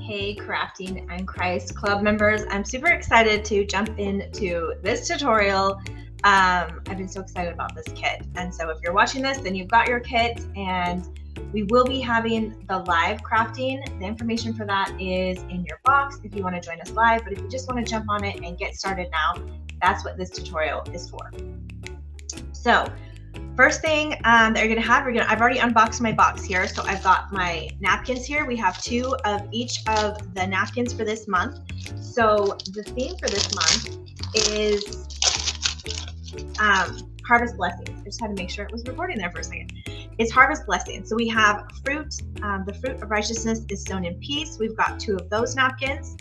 Hey Crafting and Christ Club members, I'm super excited to jump into this tutorial. I've been so excited about this kit, and so if you're watching this, then you've got your kit, and we will be having the live crafting. The information for that is in your box if you want to join us live, but if you just want to jump on it and get started now, that's what this tutorial is for. So first thing that you're gonna have, I've already unboxed my box here. So I've got my napkins here. We have 2 of each of the napkins for this month. So the theme for this month is Harvest Blessings. I just had to make sure it was recording there for a second. It's Harvest Blessings. So we have fruit. The fruit of righteousness is sown in peace. We've got 2 of those napkins.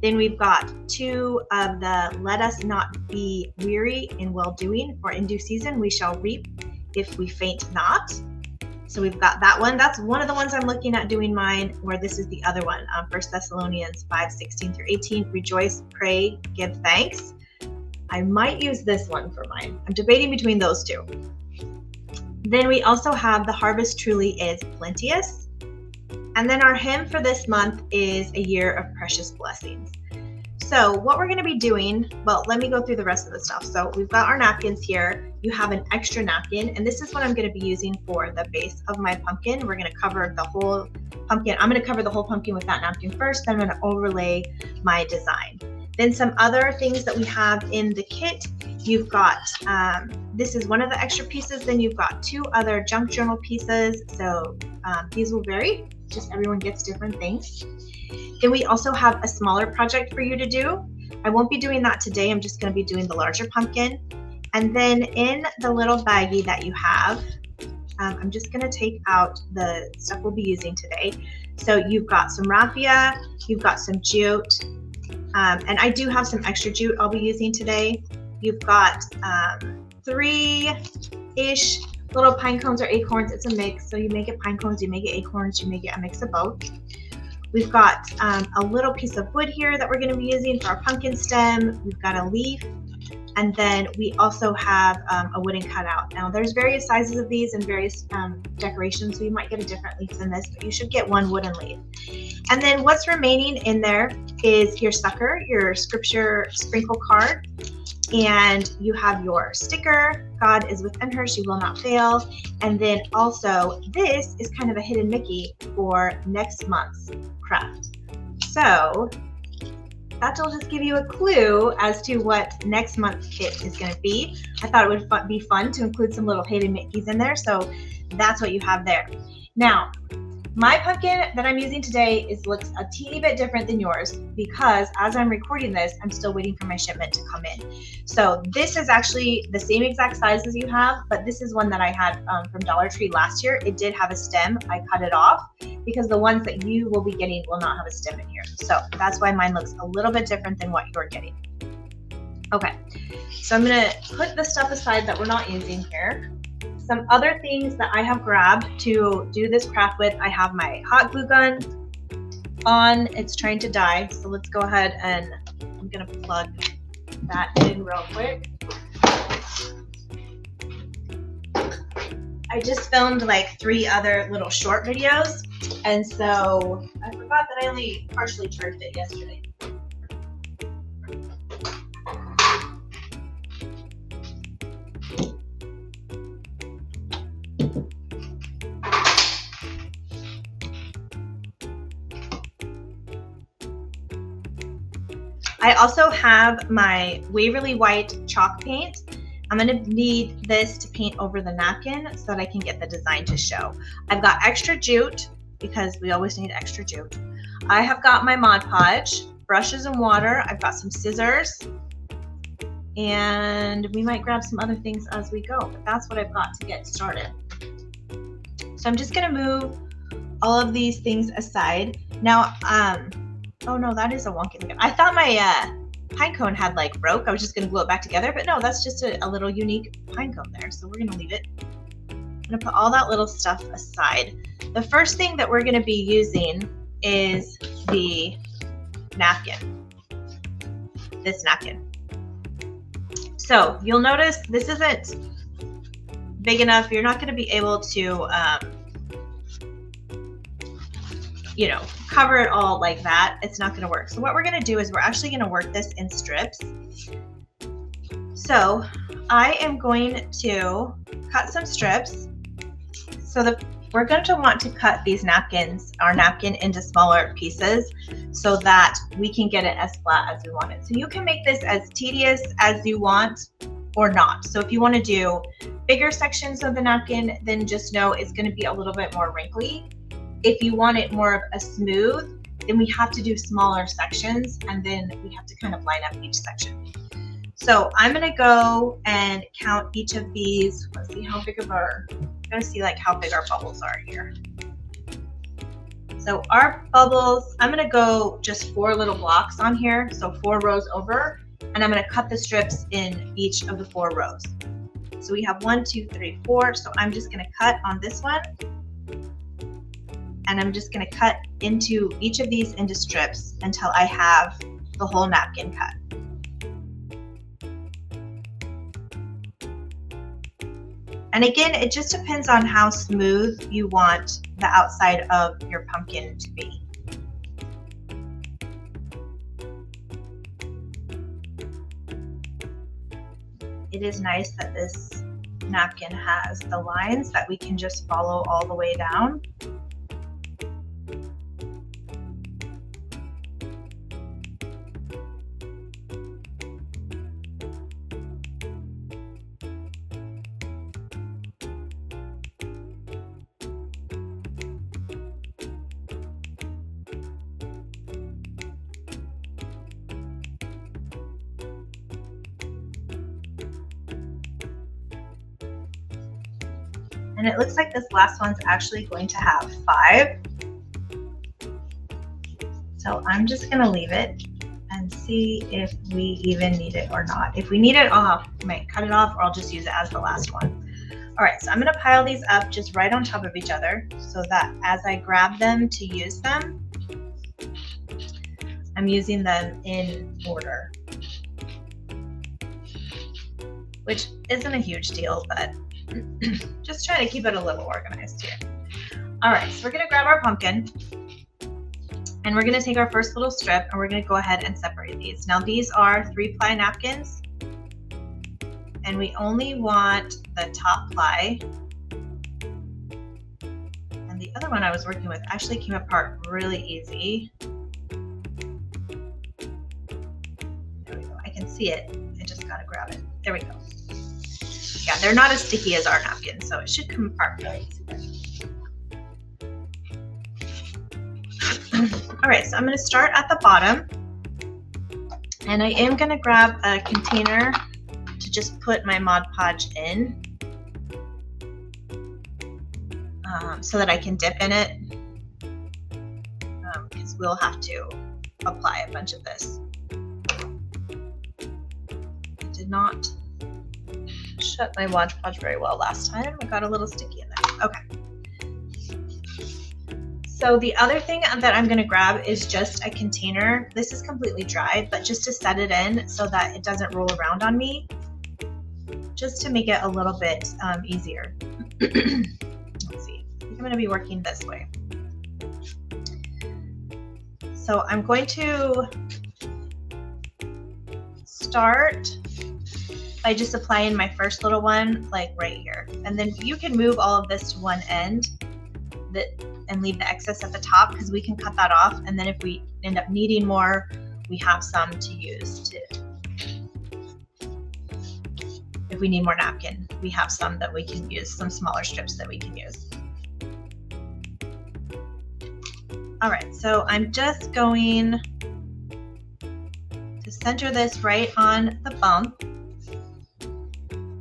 Then we've got 2 of the let us not be weary in well-doing, for in due season we shall reap if we faint not. So we've got that one. That's one of the ones I'm looking at doing mine, where this is the other one, 1 Thessalonians 5:16-18. Rejoice, pray, give thanks. I might use this one for mine. I'm debating between those 2. Then we also have the harvest truly is plenteous. And then our hymn for this month is a year of precious blessings. So what we're going to be doing, well, let me go through the rest of the stuff. So we've got our napkins here. You have an extra napkin, and this is what I'm going to be using for the base of my pumpkin. We're going to cover the whole pumpkin. I'm going to cover the whole pumpkin with that napkin first, then I'm going to overlay my design. Then some other things that we have in the kit, you've got, this is one of the extra pieces. Then you've got 2 other junk journal pieces. So these will vary. Just everyone gets different things. Then we also have a smaller project for you to do. I won't be doing that today. I'm just going to be doing the larger pumpkin. And then in the little baggie that you have, I'm just going to take out the stuff we'll be using today. So you've got some raffia, you've got some jute, and I do have some extra jute I'll be using today. You've got 3-ish little pine cones or acorns. It's a mix. So you make it pine cones, you make it acorns, you make it a mix of both. We've got a little piece of wood here that we're going to be using for our pumpkin stem. We've got a leaf. And then we also have a wooden cutout. Now there's various sizes of these and various decorations. So you might get a different leaf than this, but you should get one wooden leaf. And then what's remaining in there is your sucker, your scripture sprinkle card. And you have your sticker, God is within her, she will not fail. And then also this is kind of a hidden Mickey for next month's craft. So that'll just give you a clue as to what next month's kit is going to be. I thought it would be fun to include some little hidden Mickeys in there. So that's what you have there. Now, my pumpkin that I'm using today looks a teeny bit different than yours because as I'm recording this, I'm still waiting for my shipment to come in. So this is actually the same exact size as you have, but this is one that I had from Dollar Tree last year. It did have a stem. I cut it off because the ones that you will be getting will not have a stem in here. So that's why mine looks a little bit different than what you're getting. Okay, so I'm gonna put the stuff aside that we're not using here. Some other things that I have grabbed to do this craft with, I have my hot glue gun on. It's trying to die, so let's go ahead and I'm gonna plug that in real quick. I just filmed like 3 other little short videos, and so I forgot that I only partially charged it yesterday. I also have my Waverly white chalk paint. I'm going to need this to paint over the napkin so that I can get the design to show. I've got extra jute because we always need extra jute. I have got my Mod Podge, brushes and water. I've got some scissors, and we might grab some other things as we go, but that's what I've got to get started. So I'm just going to move all of these things aside. Now, oh no, that is a wonky looking. I thought my pine cone had like broke. I was just going to glue it back together, but no, that's just a little unique pine cone there. So we're going to leave it. I'm going to put all that little stuff aside. The first thing that we're going to be using is the napkin. This napkin. So you'll notice this isn't big enough. You're not going to be able to you know, cover it all like that. It's not going to work. So what we're going to do is we're actually going to work this in strips. So I am going to cut some strips. So we're going to want to cut these napkins, our napkin, into smaller pieces so that we can get it as flat as we want it. So you can make this as tedious as you want or not. So if you want to do bigger sections of the napkin, then just know it's going to be a little bit more wrinkly. If you want it more of a smooth, then we have to do smaller sections, and then we have to kind of line up each section. So I'm going to go and count each of these. Let's see how big of our, I'm going to see like how big our bubbles are here. So our bubbles, I'm going to go just 4 little blocks on here. So 4 rows over, and I'm going to cut the strips in each of the 4 rows. So we have 1, 2, 3, 4. So I'm just going to cut on this one. And I'm just going to cut into each of these into strips until I have the whole napkin cut. And again, it just depends on how smooth you want the outside of your pumpkin to be. It is nice that this napkin has the lines that we can just follow all the way down. And it looks like this last one's actually going to have 5. So I'm just going to leave it and see if we even need it or not. If we need it, I might cut it off, or I'll just use it as the last one. All right, so I'm going to pile these up just right on top of each other so that as I grab them to use them, I'm using them in order, which isn't a huge deal, but just trying to keep it a little organized here. All right, so we're going to grab our pumpkin, and we're going to take our first little strip, and we're going to go ahead and separate these. Now these are 3-ply napkins, and we only want the top ply. And the other one I was working with actually came apart really easy. There we go. I can see it. I just got to grab it. There we go. Yeah, they're not as sticky as our napkins, so it should come apart really easy. All right, so I'm going to start at the bottom, and I am going to grab a container to just put my Mod Podge in so that I can dip in it, because we'll have to apply a bunch of this. I did not shut my Mod Podge very well last time. I got a little sticky in there. Okay. So the other thing that I'm going to grab is just a container. This is completely dry, but just to set it in so that it doesn't roll around on me, just to make it a little bit easier. Let's see. I think I'm going to be working this way. So I'm going to start by just applying my first little one like right here, and then you can move all of this to one end and leave the excess at the top, because we can cut that off, and then if we end up needing more, we have some to use too. If we need more napkin, we have some that we can use, some smaller strips that we can use. All right, so I'm just going to center this right on the bump.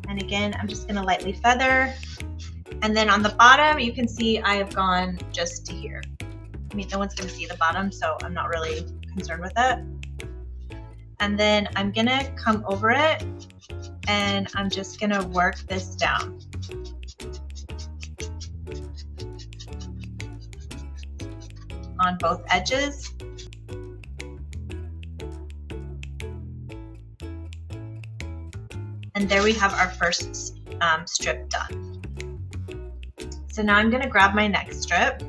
And again, I'm just going to lightly feather. And then on the bottom, you can see I have gone just to here. I mean, no one's going to see the bottom, so I'm not really concerned with it. And then I'm going to come over it, and I'm just going to work this down. On both edges. And there we have our first strip done. So now I'm going to grab my next strip,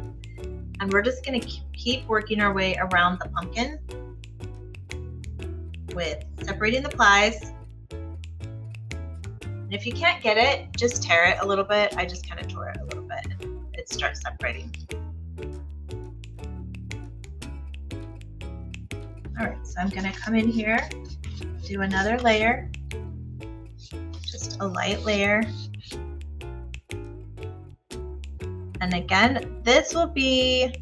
and we're just going to keep working our way around the pumpkin with separating the plies. And if you can't get it, just tear it a little bit. I just kind of tore it a little bit and it starts separating. All right, so I'm gonna come in here, do another layer, just a light layer. And again, this will be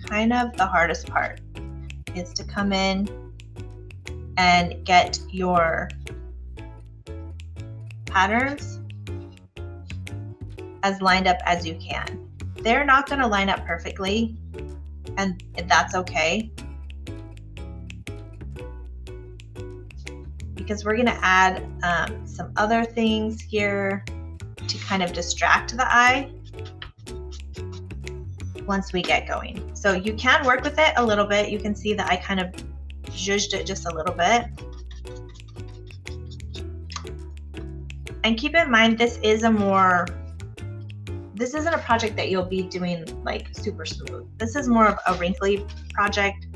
kind of the hardest part, is to come in and get your patterns as lined up as you can. They're not going to line up perfectly, and that's okay, because we're going to add some other things here to kind of distract the eye once we get going. So you can work with it a little bit. You can see that I kind of zhuzhed it just a little bit. And keep in mind, this isn't a project that you'll be doing like super smooth. This is more of a wrinkly project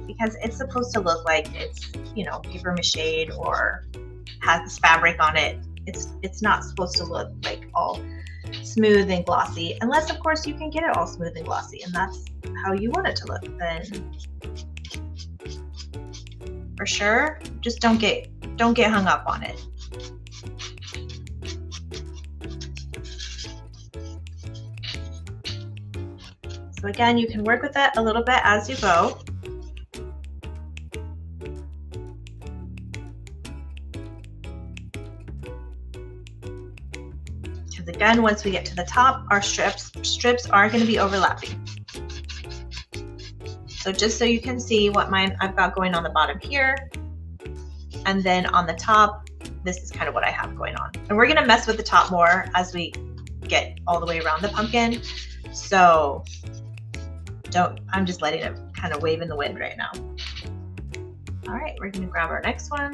because it's supposed to look like it's, you know, paper mache or has this fabric on it. It's not supposed to look like all smooth and glossy, unless of course you can get it all smooth and glossy and that's how you want it to look. Then for sure, just don't get hung up on it. So again, you can work with it a little bit as you go. Because again, once we get to the top, our strips are going to be overlapping. So just so you can see what I've got going on the bottom here, and then on the top, this is kind of what I have going on. And we're going to mess with the top more as we get all the way around the pumpkin. So I'm just letting it kind of wave in the wind right now. All right, we're going to grab our next one.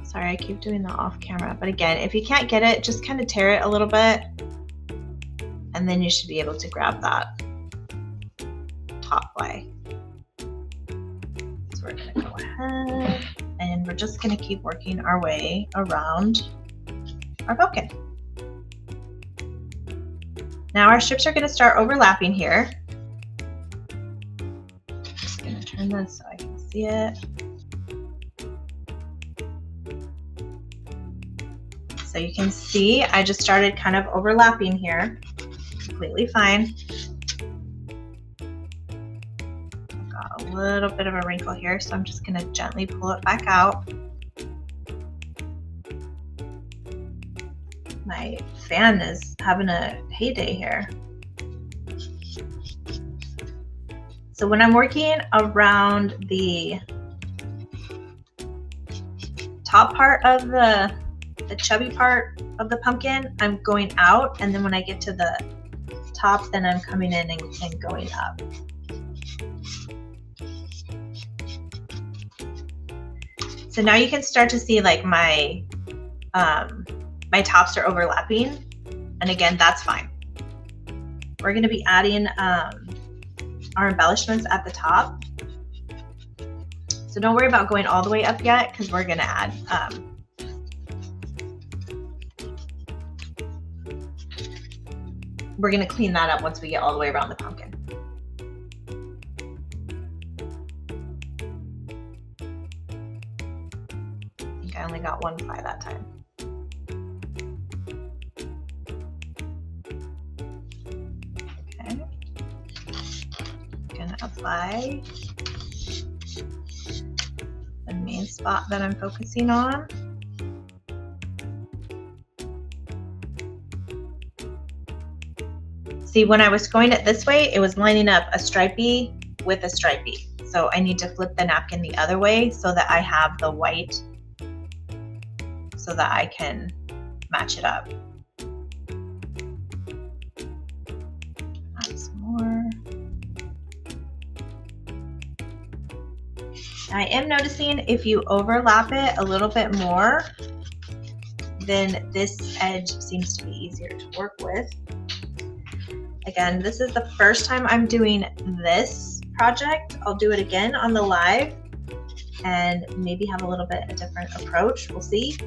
Sorry, I keep doing that off camera, but again, if you can't get it, just kind of tear it a little bit, and then you should be able to grab that top ply. So we're going to go ahead, and we're just going to keep working our way around our pumpkin. Now our strips are going to start overlapping here. Just going to turn this so I can see it. So you can see I just started kind of overlapping here. Completely fine. I've got a little bit of a wrinkle here, so I'm just going to gently pull it back out. My fan is having a heyday here. So when I'm working around the top part of the chubby part of the pumpkin, I'm going out, and then when I get to the top, then I'm coming in and going up. So now you can start to see like my tops are overlapping, and again, that's fine. We're going to be adding our embellishments at the top. So don't worry about going all the way up yet, because we're going to add we're going to clean that up once we get all the way around the pumpkin. I think I only got one ply that time. Okay. Going to apply the main spot that I'm focusing on. See, when I was going it this way, it was lining up a stripey with a stripey. So I need to flip the napkin the other way so that I have the white so that I can match it up. Add some more. I am noticing if you overlap it a little bit more, then this edge seems to be easier to work with. Again, this is the first time I'm doing this project. I'll do it again on the live and maybe have a little bit a different approach. We'll see.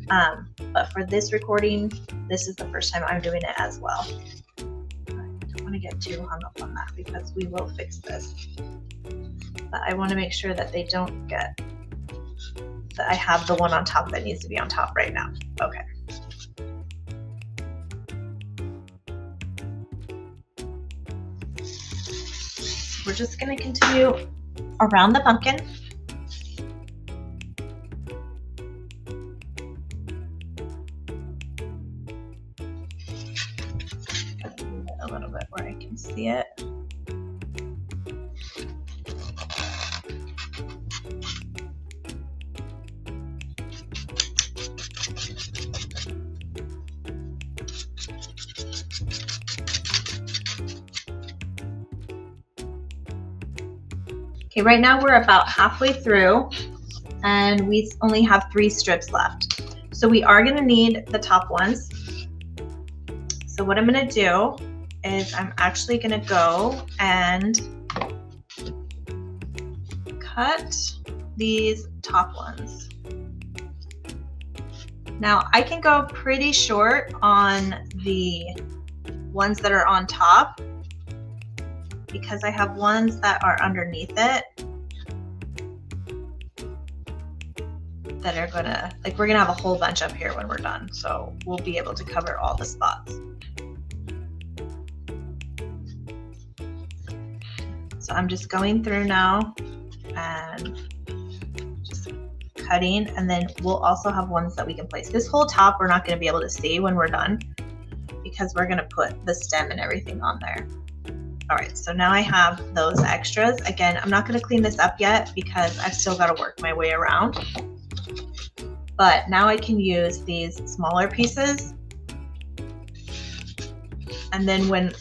But for this recording, this is the first time I'm doing it as well. I don't want to get too hung up on that because we will fix this. But I want to make sure that they don't get, that I have the one on top that needs to be on top right now. Okay. We're just going to continue around the pumpkin. A little bit where I can see it. Okay, right now we're about halfway through and we only have 3 strips left. So we are going to need the top ones. So what I'm going to do is I'm actually going to go and cut these top ones. Now I can go pretty short on the ones that are on top because I have ones that are underneath it that are gonna, like, we're gonna have a whole bunch up here when we're done, so we'll be able to cover all the spots. So I'm just going through now and just cutting, and then we'll also have ones that we can place. This whole top we're not gonna be able to see when we're done because we're gonna put the stem and everything on there. All right, so now I have those extras. Again, I'm not gonna clean this up yet because I've still gotta work my way around. But now I can use these smaller pieces. And then when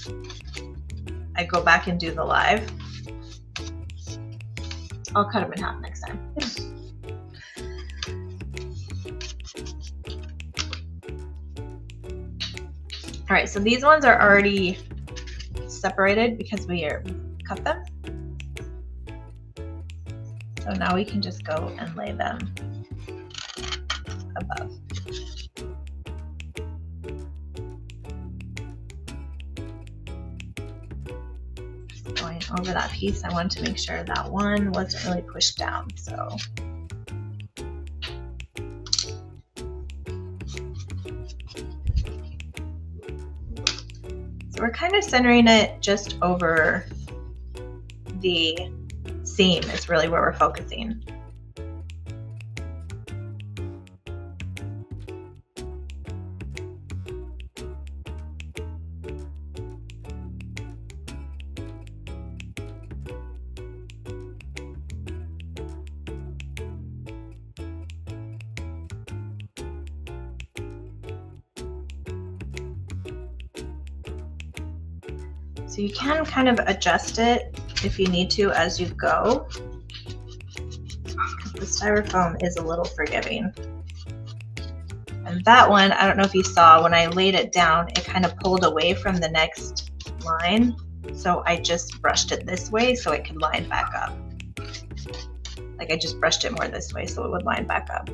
I go back and do the live, I'll cut them in half next time. All right, so these ones are already separated because we cut them. So now we can just go and lay them above. Going over that piece, I wanted to make sure that one wasn't really pushed down. So we're kind of centering it just over the seam is really where we're focusing. So you can kind of adjust it if you need to as you go. The styrofoam is a little forgiving. And that one, I don't know if you saw, when I laid it down, it kind of pulled away from the next line. So I just brushed it this way so it could line back up. Like I just brushed it more this way so it would line back up.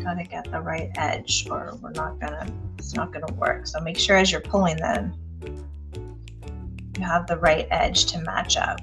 Gotta get the right edge or it's not gonna work. So make sure as you're pulling them, you have the right edge to match up.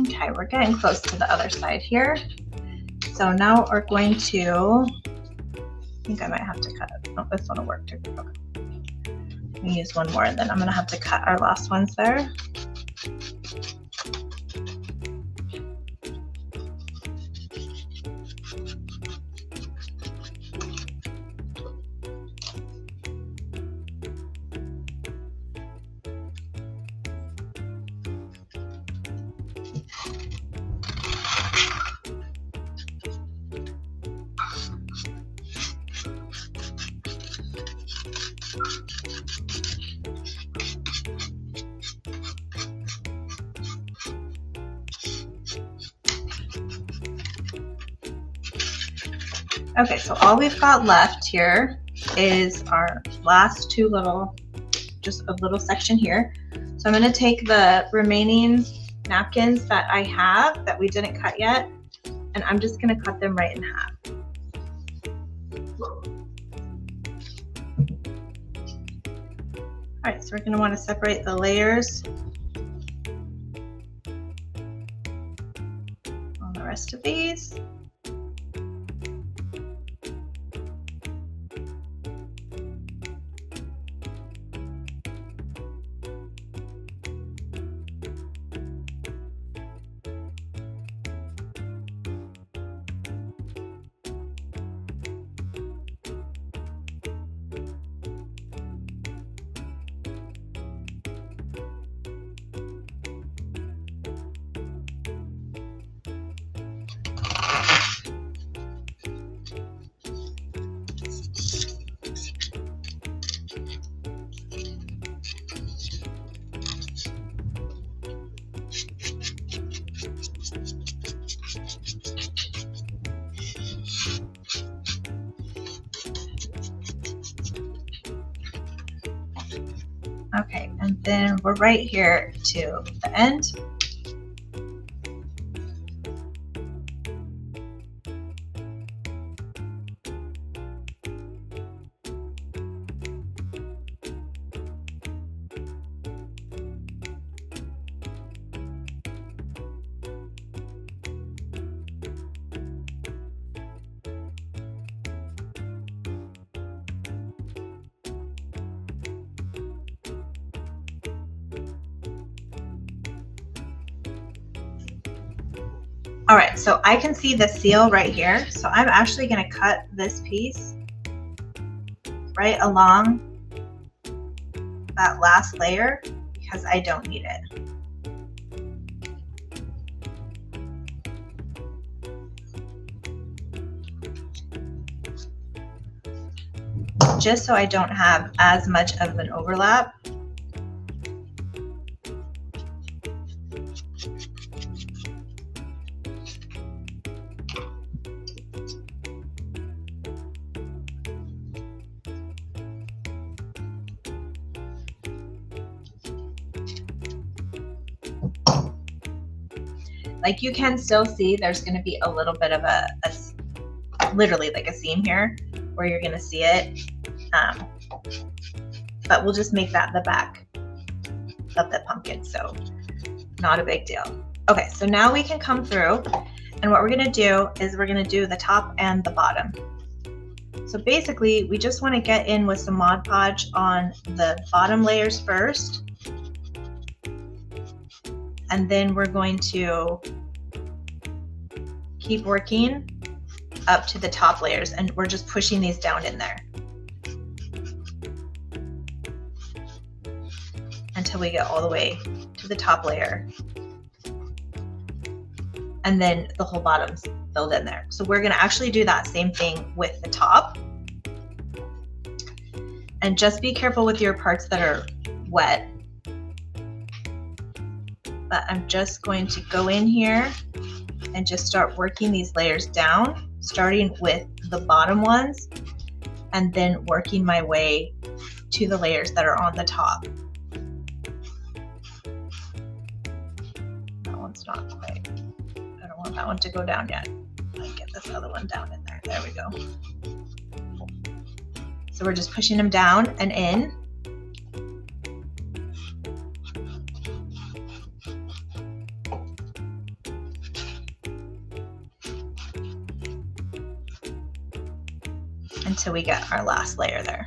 Okay, we're getting close to the other side here. So now we're going to, I think I might have to cut it. Oh, this one will work too. Okay. We use one more, and then I'm gonna have to cut our last ones there. Okay, so all we've got left here is our last two little, just a little section here. So I'm going to take the remaining napkins that I have that we didn't cut yet, and I'm just going to cut them right in half. All right, so we're going to want to separate the layers on the rest of these. Okay, and then we're right here to the end. All right, so I can see the seal right here. So I'm actually going to cut this piece right along that last layer because I don't need it. Just so I don't have as much of an overlap. Like you can still see there's going to be a little bit of a literally like a seam here where you're going to see it. But we'll just make that the back of the pumpkin, so not a big deal. Okay, so now we can come through, and what we're going to do is we're going to do the top and the bottom. So basically we just want to get in with some Mod Podge on the bottom layers first, and then we're going to keep working up to the top layers, and we're just pushing these down in there until we get all the way to the top layer, and then the whole bottom's filled in there. So we're going to actually do that same thing with the top, and just be careful with your parts that are wet. But I'm just going to go in here and just start working these layers down, starting with the bottom ones and then working my way to the layers that are on the top. That one's not quite, I don't want that one to go down yet. Let me get this other one down in there. There we go. So we're just pushing them down and in. Until we get our last layer there.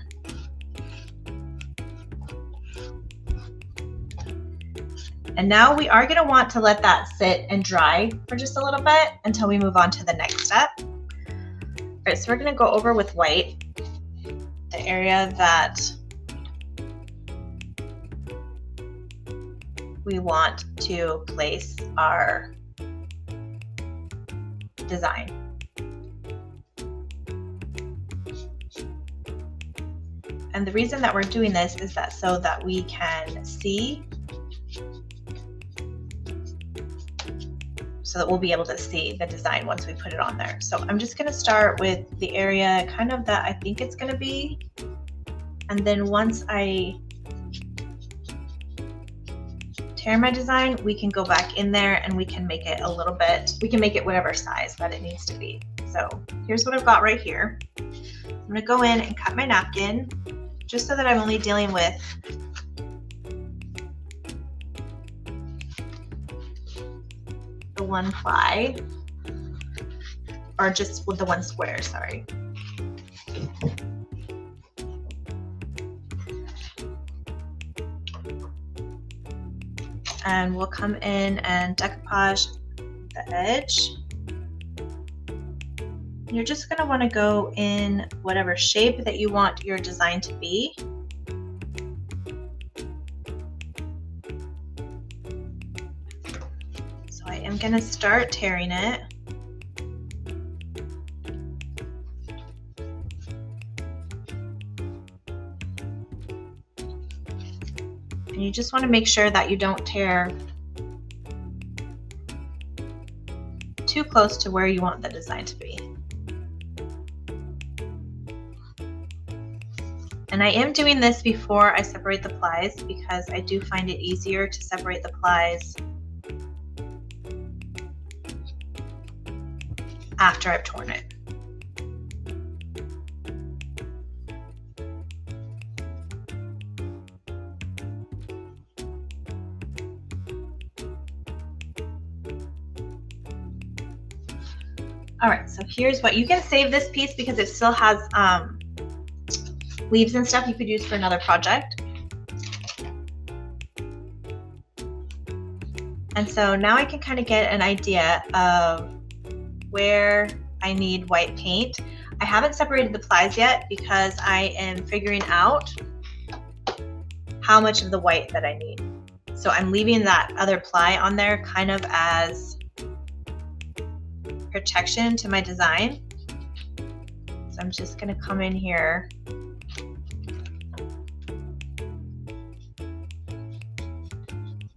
And now we are going to want to let that sit and dry for just a little bit until we move on to the next step. All right, so we're going to go over with white the area that we want to place our design. And the reason that we're doing this is that so that we can see, so that we'll be able to see the design once we put it on there. So I'm just going to start with the area kind of that I think it's going to be. And then once I tear my design, we can go back in there and we can make it a little bit, we can make it whatever size that it needs to be. So here's what I've got right here. I'm going to go in and cut my napkin just so that I'm only dealing with the one ply, or just with the one square, sorry. And we'll come in and decoupage the edge. You're just going to want to go in whatever shape that you want your design to be. So I am going to start tearing it. And you just want to make sure that you don't tear too close to where you want the design to be. And I am doing this before I separate the plies because I do find it easier to separate the plies after I've torn it. All right, so here's what you can save this piece because it still has leaves and stuff you could use for another project. And so now I can kind of get an idea of where I need white paint. I haven't separated the plies yet because I am figuring out how much of the white that I need. So I'm leaving that other ply on there kind of as protection to my design. So I'm just going to come in here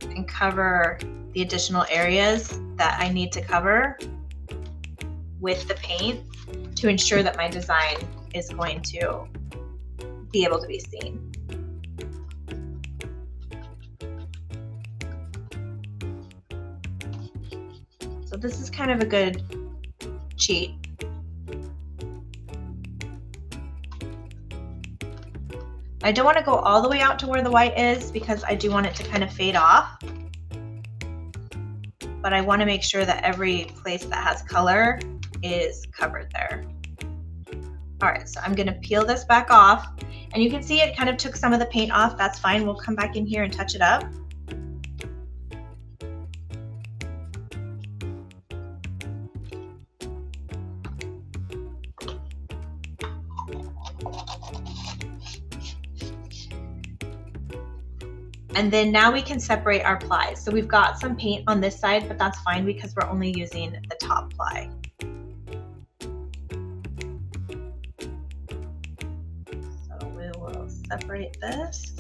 and cover the additional areas that I need to cover with the paint to ensure that my design is going to be able to be seen. So this is kind of a good cheat. I don't want to go all the way out to where the white is because I do want it to kind of fade off. But I want to make sure that every place that has color is covered there. All right, so I'm going to peel this back off. And you can see it kind of took some of the paint off. That's fine. We'll come back in here and touch it up. And then now we can separate our plies. So we've got some paint on this side, but that's fine because we're only using the top ply. So we will separate this.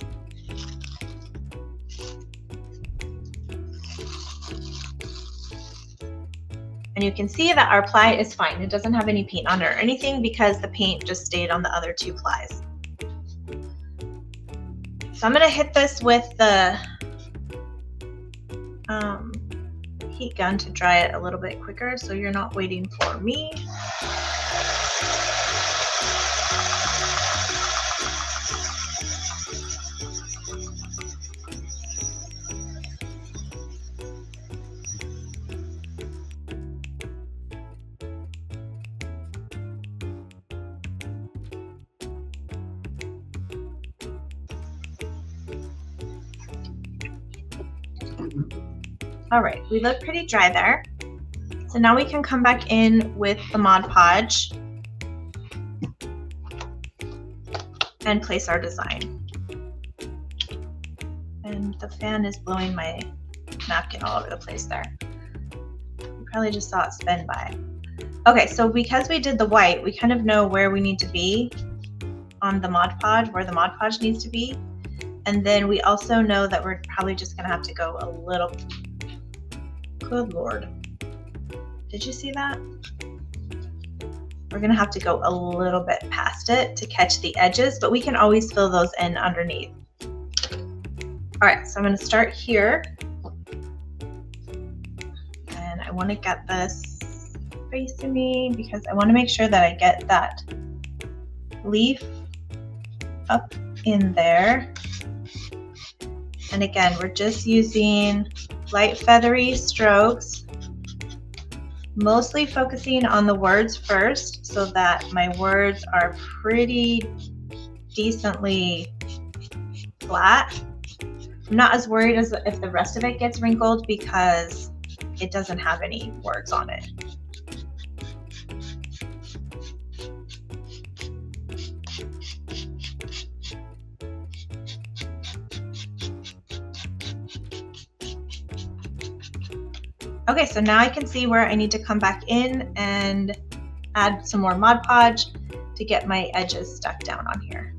And you can see that our ply is fine. It doesn't have any paint on it or anything because the paint just stayed on the other two plies. So I'm going to hit this with the heat gun to dry it a little bit quicker so you're not waiting for me. All right, we look pretty dry there. So now we can come back in with the Mod Podge and place our design. And the fan is blowing my napkin all over the place there. You probably just saw it spin by. Okay, so because we did the white, we kind of know where we need to be on the Mod Podge, where the Mod Podge needs to be. And then we also know that we're probably just gonna have to go a little, good Lord. Did you see that? We're gonna have to go a little bit past it to catch the edges, but we can always fill those in underneath. All right, so I'm gonna start here. And I wanna get this facing me because I wanna make sure that I get that leaf up in there. And again, we're just using light feathery strokes, mostly focusing on the words first so that my words are pretty decently flat. I'm not as worried as if the rest of it gets wrinkled because it doesn't have any words on it. Okay, so now I can see where I need to come back in and add some more Mod Podge to get my edges stuck down on here.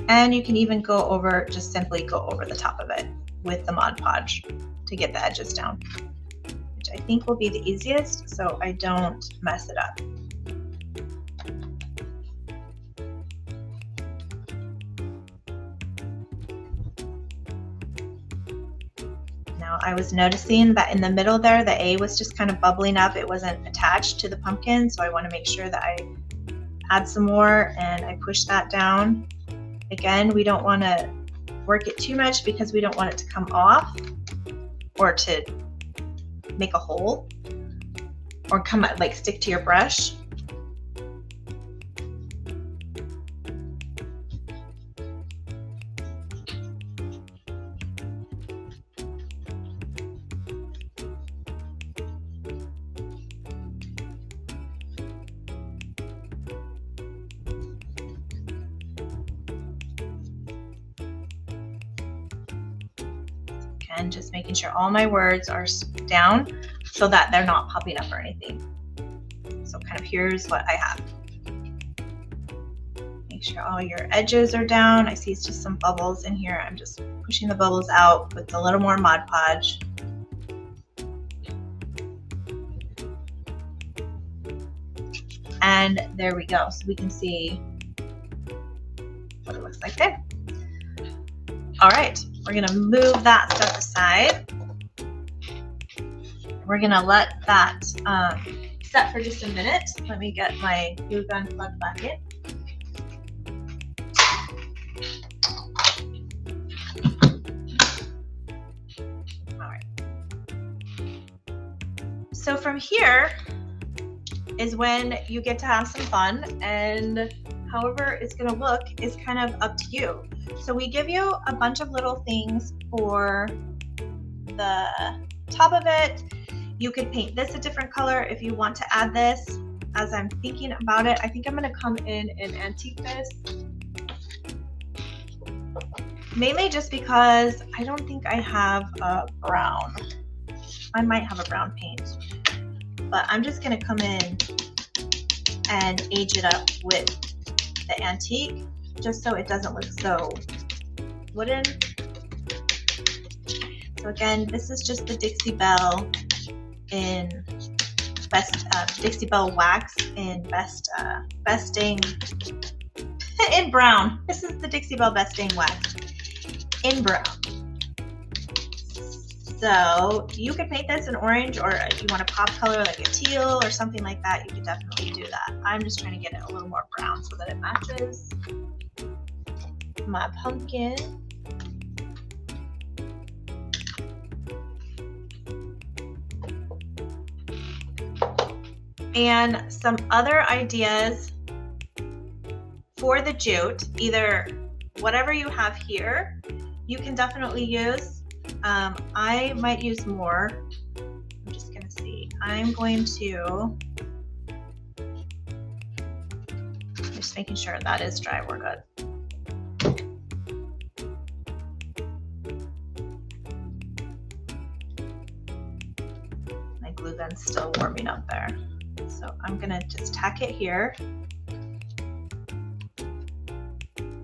And you can even go over, just simply go over the top of it with the Mod Podge to get the edges down, which I think will be the easiest so I don't mess it up. Now I was noticing that in the middle there, the A was just kind of bubbling up. It wasn't attached to the pumpkin, so I want to make sure that I add some more and I push that down. Again, we don't want to work it too much because we don't want it to come off or to make a hole or come out, like stick to your brush. And just making sure all my words are down so that they're not popping up or anything. So kind of here's what I have. Make sure all your edges are down. I see it's just some bubbles in here. I'm just pushing the bubbles out with a little more Mod Podge. And there we go. So we can see what it looks like there. All right. We're gonna move that stuff aside. We're gonna let that set for just a minute. Let me get my glue gun plugged back in. All right. So from here is when you get to have some fun, and however it's gonna look is kind of up to you. So we give you a bunch of little things for the top of it. You could paint this a different color if you want to add this. As I'm thinking about it, I think I'm going to come in and antique this. Mainly just because I don't think I have a brown. I might have a brown paint. But I'm just going to come in and age it up with the antique, just so it doesn't look so wooden. So again, this is just the Dixie Belle in Dixie Belle wax in besting in brown. This is the Dixie Belle besting wax in brown. So you could paint this in orange, or if you want a pop color like a teal or something like that, you could definitely do that. I'm just trying to get it a little more brown so that it matches my pumpkin. And some other ideas for the jute, either whatever you have here, you can definitely use. I might use more. I'm just gonna see. I'm going to, just making sure that is dry, we're good. My glue gun's still warming up there. So I'm gonna just tack it here.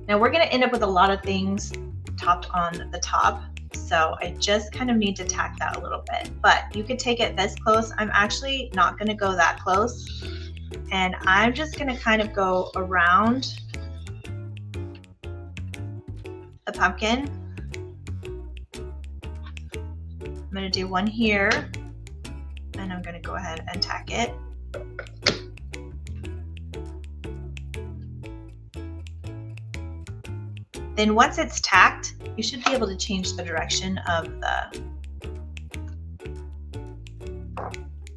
Now we're gonna end up with a lot of things topped on the top. So I just kind of need to tack that a little bit, but you could take it this close. I'm actually not gonna go that close. And I'm just gonna kind of go around the pumpkin. I'm gonna do one here, and I'm gonna go ahead and tack it. Then once it's tacked, you should be able to change the direction of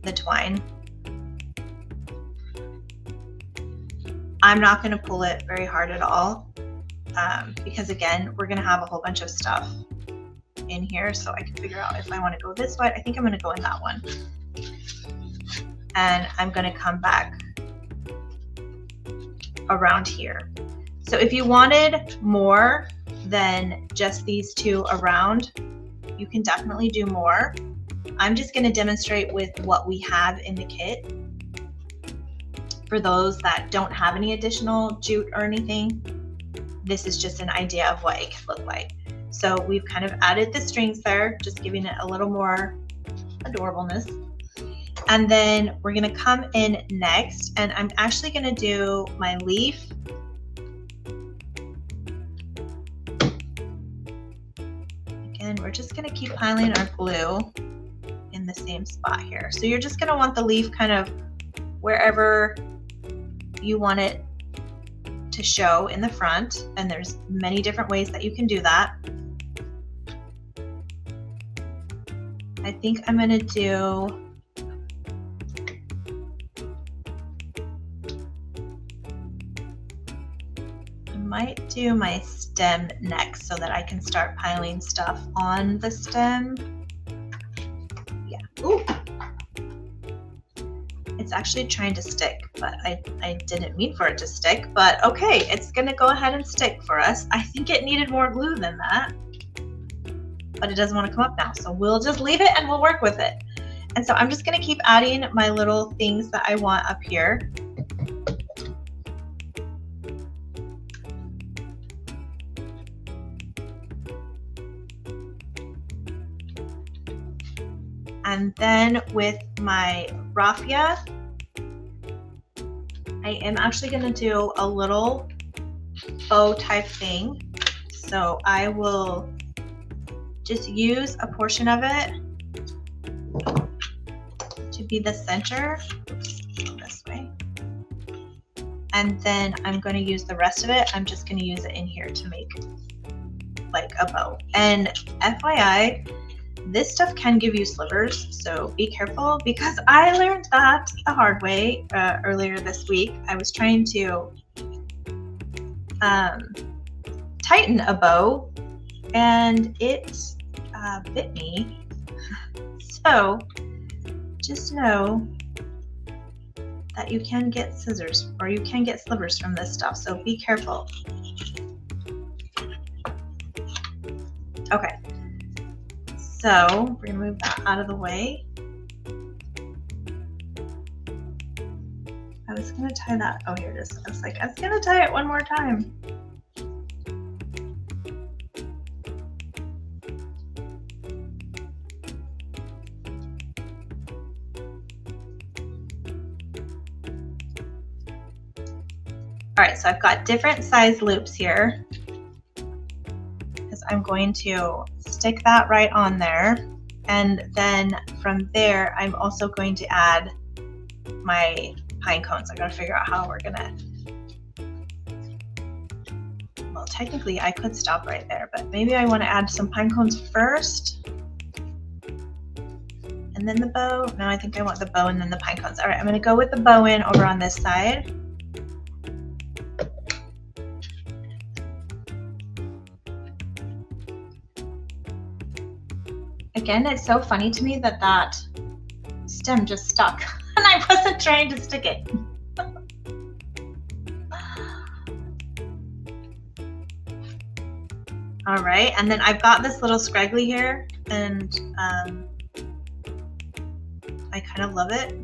the twine. I'm not going to pull it very hard at all because again, we're going to have a whole bunch of stuff in here, so I can figure out if I want to go this way. I think I'm going to go in that one. And I'm going to come back around here. So if you wanted more than just these two around, you can definitely do more. I'm just going to demonstrate with what we have in the kit. For those that don't have any additional jute or anything, this is just an idea of what it could look like. So we've kind of added the strings there, just giving it a little more adorableness. And then we're going to come in next, and I'm actually going to do my leaf. And we're just going to keep piling our glue in the same spot here. So you're just going to want the leaf kind of wherever you want it to show in the front. And there's many different ways that you can do that. I think I'm going to do might do my stem next so that I can start piling stuff on the stem. Yeah. Ooh. It's actually trying to stick, but I didn't mean for it to stick, but okay, it's gonna go ahead and stick for us. I think it needed more glue than that, but it doesn't want to come up now, so we'll just leave it and we'll work with it. And so I'm just gonna keep adding my little things that I want up here. And then with my raffia, I am actually going to do a little bow type thing. So I will just use a portion of it to be the center. Oops, go this way. And then I'm going to use the rest of it. I'm just going to use it in here to make like a bow. And FYI, this stuff can give you slivers, so be careful, because I learned that the hard way earlier this week. I was trying to tighten a bow and it bit me. So just know that you can get scissors or you can get slivers from this stuff, so be careful. Okay. So we're gonna move that out of the way. I was gonna tie that, oh here it is. I was gonna tie it one more time. All right, so I've got different size loops here, because I'm going to stick that right on there, and then from there I'm also going to add my pine cones. I gotta figure out how we're gonna, well, technically I could stop right there, but maybe I want to add some pine cones first and then the bow. No, I think I want the bow and then the pine cones. All right, I'm gonna go with the bow in over on this side. Again, it's so funny to me that that stem just stuck and I wasn't trying to stick it. All right, and then I've got this little scraggly here, and I kind of love it.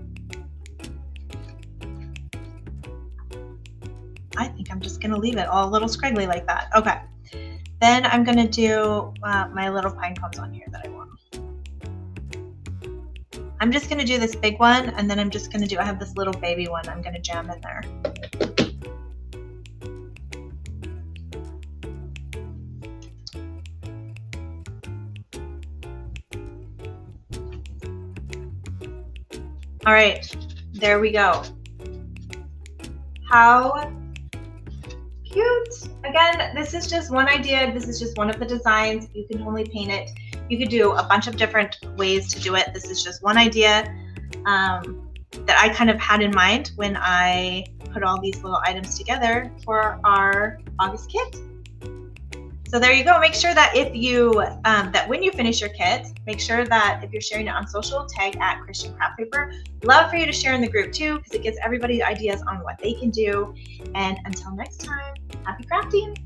I think I'm just gonna leave it all a little scraggly like that. Okay, then I'm gonna do my little pine cones on here that I want. I'm just gonna do this big one, and then I'm just gonna do, I have this little baby one I'm gonna jam in there. All right, there we go. How cute. Again, this is just one idea. This is just one of the designs. You can only paint it. You could do a bunch of different ways to do it. This is just one idea that I kind of had in mind when I put all these little items together for our August kit. So there you go. Make sure that if you, that when you finish your kit, make sure that if you're sharing it on social, tag at Christian Craft Paper. Love for you to share in the group too, because it gives everybody ideas on what they can do. And until next time, happy crafting.